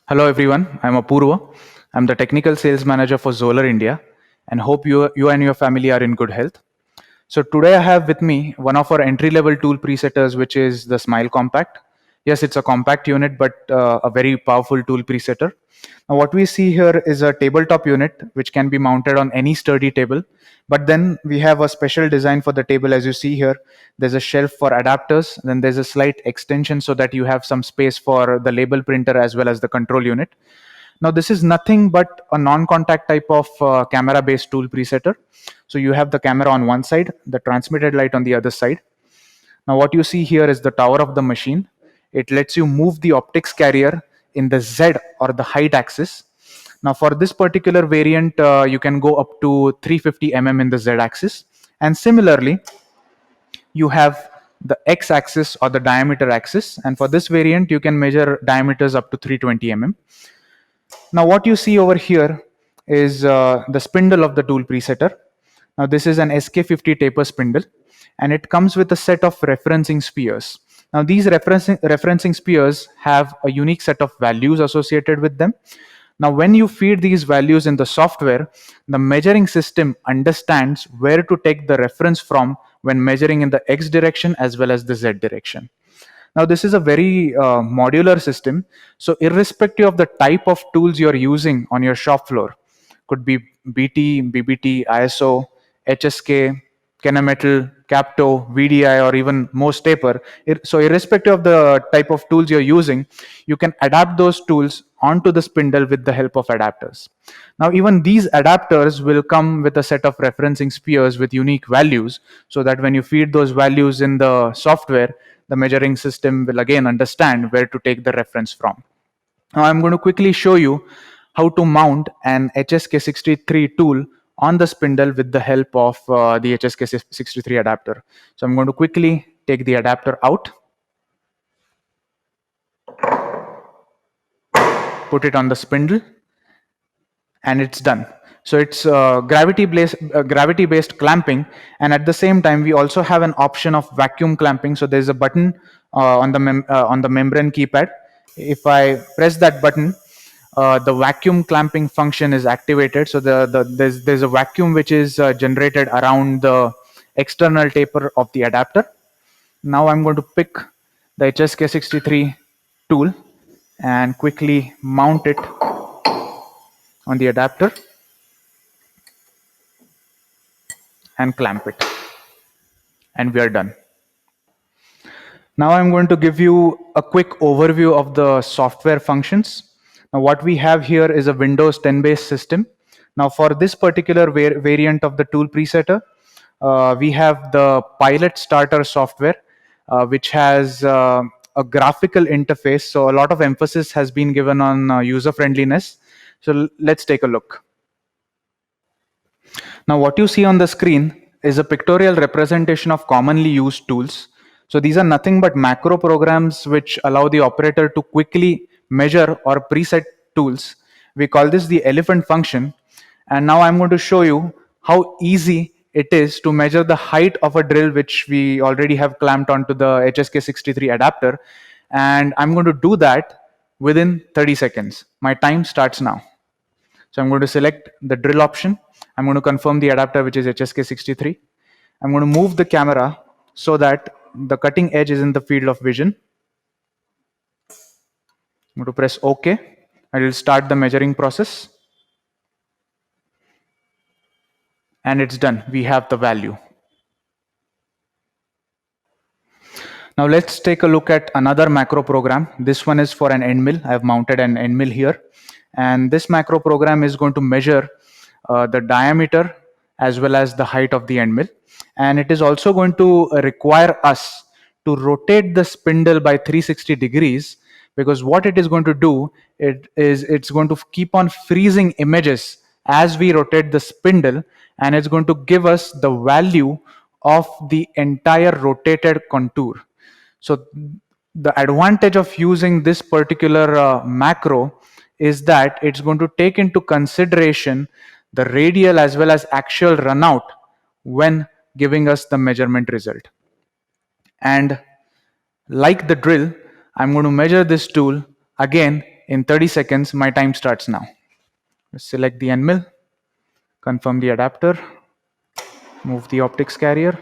Hello everyone, I'm Apurva. I'm the technical sales manager for Zolar India and hope you and your family are in good health. So today I have with me one of our entry level tool presetters, which is the Smile Compact. Yes, it's a compact unit, but a very powerful tool presetter. Now what we see here is a tabletop unit which can be mounted on any sturdy table. But then we have a special design for the table. As you see here, there's a shelf for adapters, then there's a slight extension so that you have some space for the label printer as well as the control unit. Now this is nothing but a non-contact type of camera-based tool presetter. So you have the camera on one side, the transmitted light on the other side. Now what you see here is the tower of the machine. It lets you move the optics carrier in the Z or the height axis. Now for this particular variant, you can go up to 350 in the Z axis. And similarly, you have the X axis or the diameter axis. And for this variant, you can measure diameters up to 320 Now what you see over here is the spindle of the tool presetter. Now this is an SK50 taper spindle and it comes with a set of referencing spheres. Now these referencing spheres have a unique set of values associated with them. Now when you feed these values in the software, the measuring system understands where to take the reference from when measuring in the X direction as well as the Z direction. Now, this is a very modular system. So irrespective of the type of tools you're using on your shop floor, could be BT, BBT, ISO, HSK, Kennametal, Capto, VDI, or even most taper. So irrespective of the type of tools you're using, you can adapt those tools onto the spindle with the help of adapters. Now, even these adapters will come with a set of referencing spheres with unique values, so that when you feed those values in the software, the measuring system will again understand where to take the reference from. Now I'm going to quickly show you how to mount an HSK63 tool on the spindle with the help of the HSK63 adapter. So I'm going to quickly take the adapter out, put it on the spindle, and it's done. So it's gravity-based clamping, and at the same time, we also have an option of vacuum clamping. So there's a button on the membrane keypad. If I press that button, the vacuum clamping function is activated. So there's a vacuum which is generated around the external taper of the adapter. Now I'm going to pick the HSK63 tool and quickly mount it on the adapter and clamp it, and we are done. Now I'm going to give you a quick overview of the software functions. Now what we have here is a Windows 10 based system. Now for this particular variant of the tool presetter, we have the Pilot Starter software, which has a graphical interface. So a lot of emphasis has been given on user friendliness. So let's take a look. Now what you see on the screen is a pictorial representation of commonly used tools. So these are nothing but macro programs which allow the operator to quickly measure or preset tools. We call this the elephant function. And now I'm going to show you how easy it is to measure the height of a drill which we already have clamped onto the HSK63 adapter. And I'm going to do that within 30 seconds. My time starts now. So I'm going to select the drill option. I'm going to confirm the adapter, which is HSK63. I'm going to move the camera so that the cutting edge is in the field of vision. I'm going to press OK. I will start the measuring process. And it's done. We have the value. Now let's take a look at another macro program. This one is for an end mill. I've mounted an end mill here. And this macro program is going to measure the diameter as well as the height of the end mill. And it is also going to require us to rotate the spindle by 360 degrees, because what it is going to do, it's going to keep on freezing images as we rotate the spindle, and it's going to give us the value of the entire rotated contour. So the advantage of using this particular macro is that it's going to take into consideration the radial as well as axial runout when giving us the measurement result. And like the drill, I'm going to measure this tool again in 30 seconds, my time starts now. Select the end mill, confirm the adapter, move the optics carrier,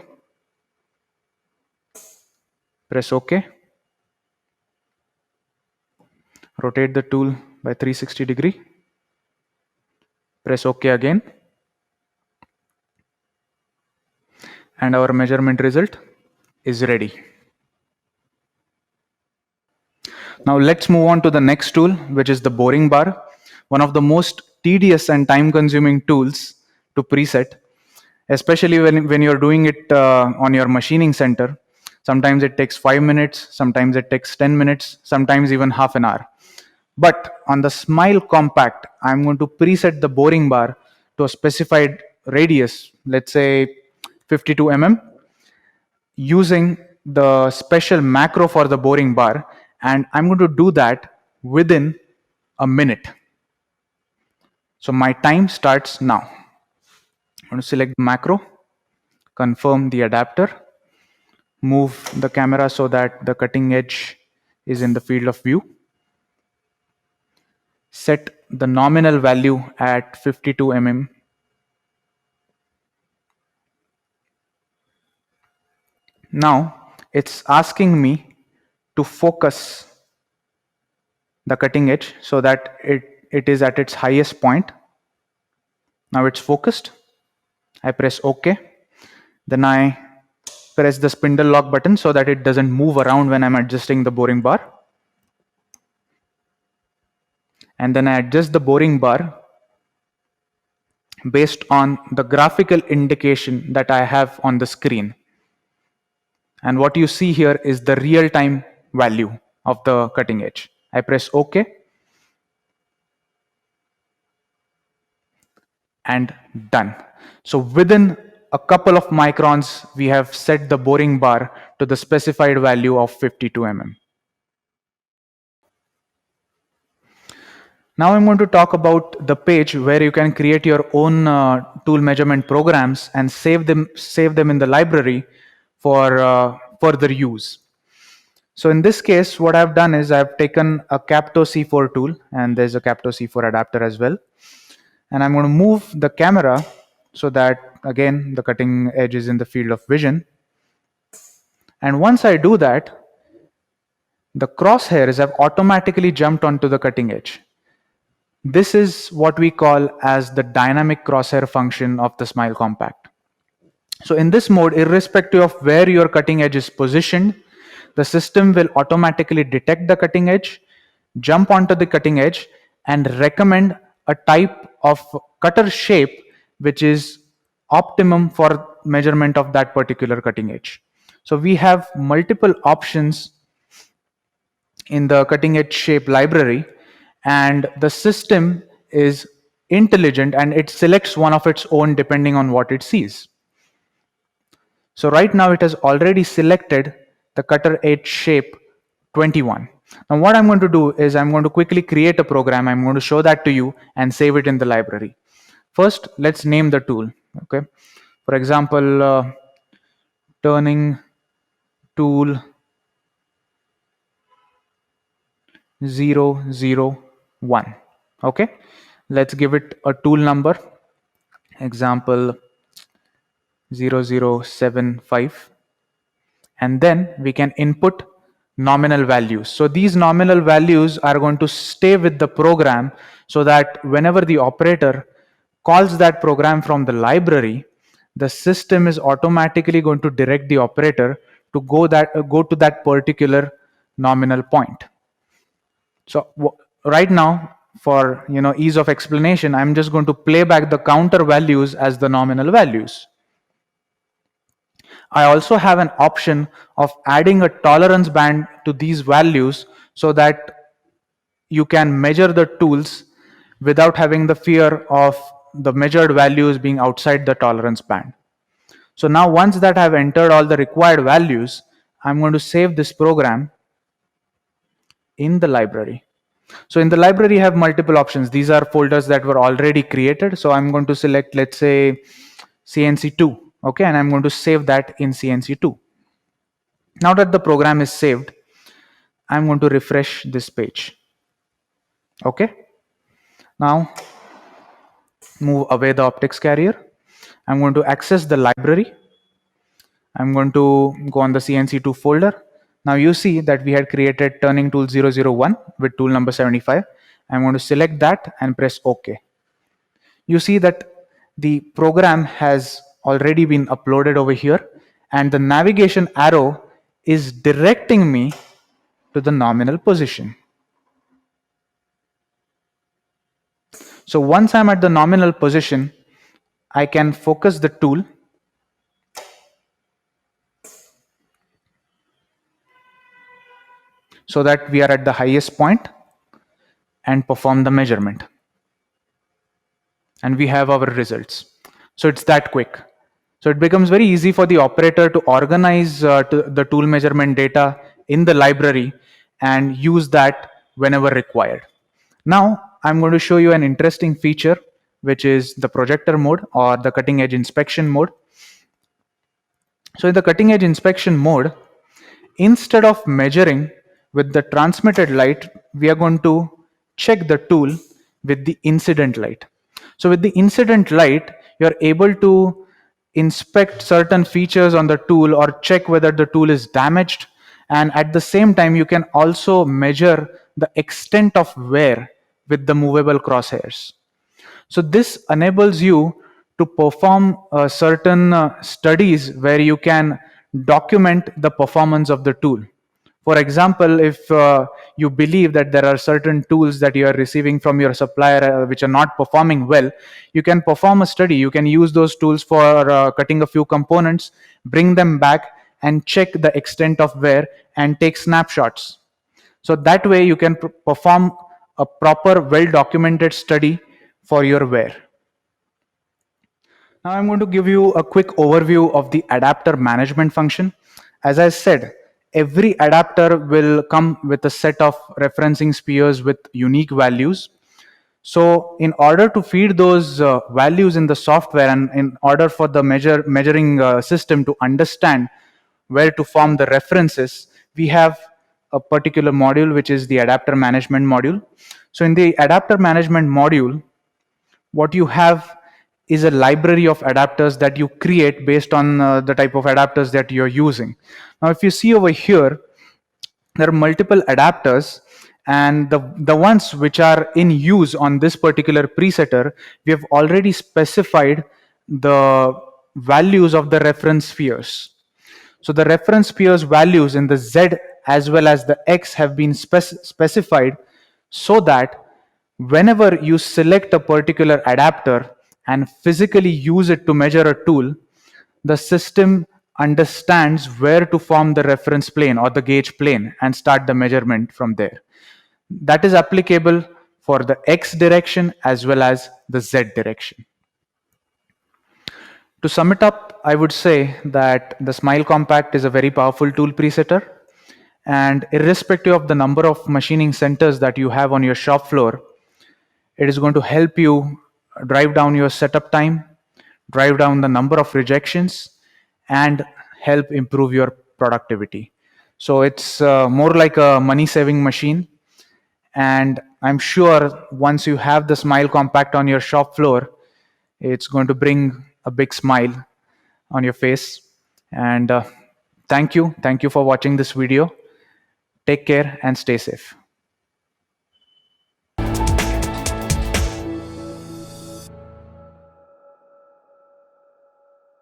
press OK, rotate the tool by 360 degree, press OK again, and our measurement result is ready. Now let's move on to the next tool, which is the boring bar, one of the most tedious and time-consuming tools to preset, especially when you're doing it on your machining center. Sometimes it takes 5 minutes, sometimes it takes 10 minutes, sometimes even half an hour. But on the Smile Compact, I'm going to preset the boring bar to a specified radius, let's say 52 mm, using the special macro for the boring bar, and I'm going to do that within a minute. So my time starts now. I'm going to select the macro, confirm the adapter, move the camera so that the cutting edge is in the field of view, set the nominal value at 52 mm. Now it's asking me to focus the cutting edge so that it is at its highest point. Now it's focused. I press OK. Then I press the spindle lock button so that it doesn't move around when I'm adjusting the boring bar. And then I adjust the boring bar based on the graphical indication that I have on the screen. And what you see here is the real-time value of the cutting edge. I press OK. And done. So within a couple of microns, we have set the boring bar to the specified value of 52 mm. Now I'm going to talk about the page where you can create your own tool measurement programs and save them in the library for further use. So in this case, what I've done is I've taken a Capto C4 tool, and there's a Capto C4 adapter as well. And I'm going to move the camera so that, again, the cutting edge is in the field of vision. And once I do that, the crosshairs have automatically jumped onto the cutting edge. This is what we call as the dynamic crosshair function of the Smile Compact. So in this mode, irrespective of where your cutting edge is positioned, the system will automatically detect the cutting edge, jump onto the cutting edge, and recommend a type of cutter shape which is optimum for measurement of that particular cutting edge. So we have multiple options in the cutting edge shape library, and the system is intelligent and it selects one of its own depending on what it sees. So right now it has already selected the cutter edge shape 21. Now what I'm going to do is I'm going to quickly create a program. I'm going to show that to you and save it in the library. First, let's name the tool. Okay. For example, turning tool 001. Okay. Let's give it a tool number. Example 0075. And then we can input nominal values. So these nominal values are going to stay with the program so that whenever the operator calls that program from the library, the system is automatically going to direct the operator to go to that particular nominal point. So right now, for ease of explanation, I'm just going to play back the counter values as the nominal values. I also have an option of adding a tolerance band to these values so that you can measure the tools without having the fear of the measured values being outside the tolerance band. So now once that I've entered all the required values, I'm going to save this program in the library. So in the library, you have multiple options. These are folders that were already created. So I'm going to select, let's say, CNC2. Okay, and I'm going to save that in CNC2. Now that the program is saved, I'm going to refresh this page. Okay. Now move away the optics carrier. I'm going to access the library. I'm going to go on the CNC2 folder. Now you see that we had created turning tool 001 with tool number 75. I'm going to select that and press OK. You see that the program has already been uploaded over here, and the navigation arrow is directing me to the nominal position. So once I'm at the nominal position, I can focus the tool so that we are at the highest point and perform the measurement. And we have our results. So it's that quick. So it becomes very easy for the operator to organize the tool measurement data in the library and use that whenever required. Now I'm going to show you an interesting feature, which is the projector mode or the cutting edge inspection mode. So in the cutting edge inspection mode, instead of measuring with the transmitted light, we are going to check the tool with the incident light. So with the incident light, you're able to inspect certain features on the tool or check whether the tool is damaged. And at the same time, you can also measure the extent of wear with the movable crosshairs. So this enables you to perform certain studies where you can document the performance of the tool. For example, if you believe that there are certain tools that you are receiving from your supplier which are not performing well, you can perform a study. You can use those tools for cutting a few components, bring them back and check the extent of wear and take snapshots. So that way you can perform a proper, well-documented study for your wear. Now I'm going to give you a quick overview of the adapter management function. As I said, every adapter will come with a set of referencing spheres with unique values. So in order to feed those values in the software and in order for the measuring system to understand where to form the references, we have a particular module, which is the adapter management module. So in the adapter management module, what you have is a library of adapters that you create based on the type of adapters that you're using. Now, if you see over here, there are multiple adapters, and the ones which are in use on this particular presetter, we have already specified the values of the reference spheres. So the reference spheres values in the Z as well as the X have been specified so that whenever you select a particular adapter and physically use it to measure a tool, the system understands where to form the reference plane or the gauge plane and start the measurement from there. That is applicable for the X direction as well as the Z direction. To sum it up, I would say that the Smile Compact is a very powerful tool presetter, and irrespective of the number of machining centers that you have on your shop floor, it is going to help you drive down your setup time, drive down the number of rejections, and help improve your productivity. So it's more like a money saving machine. And I'm sure once you have the Smile Compact on your shop floor, it's going to bring a big smile on your face. And thank you for watching this video. Take care and stay safe.